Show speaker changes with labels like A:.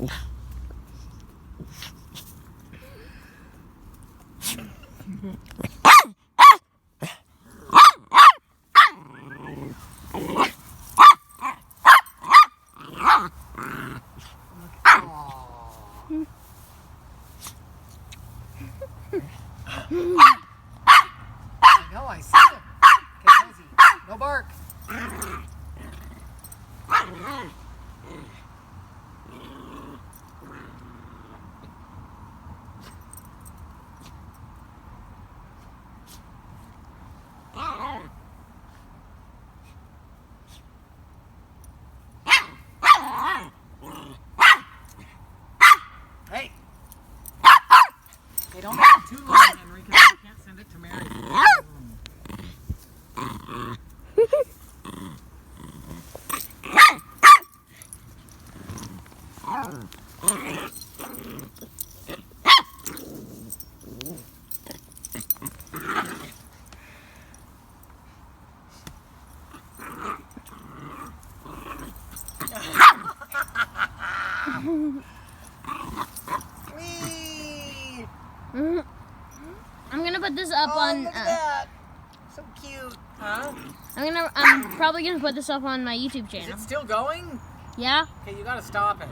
A: I know, I see him. Okay, Cozy, no bark. Hey! They don't make it too long, Henry, because I can't send it to Mary.
B: I'm gonna put this up on.
A: Look at that. So cute. Huh?
B: I'm probably gonna put this up on my YouTube
A: Is
B: channel.
A: it still going?
B: Yeah.
A: Okay, you gotta stop it.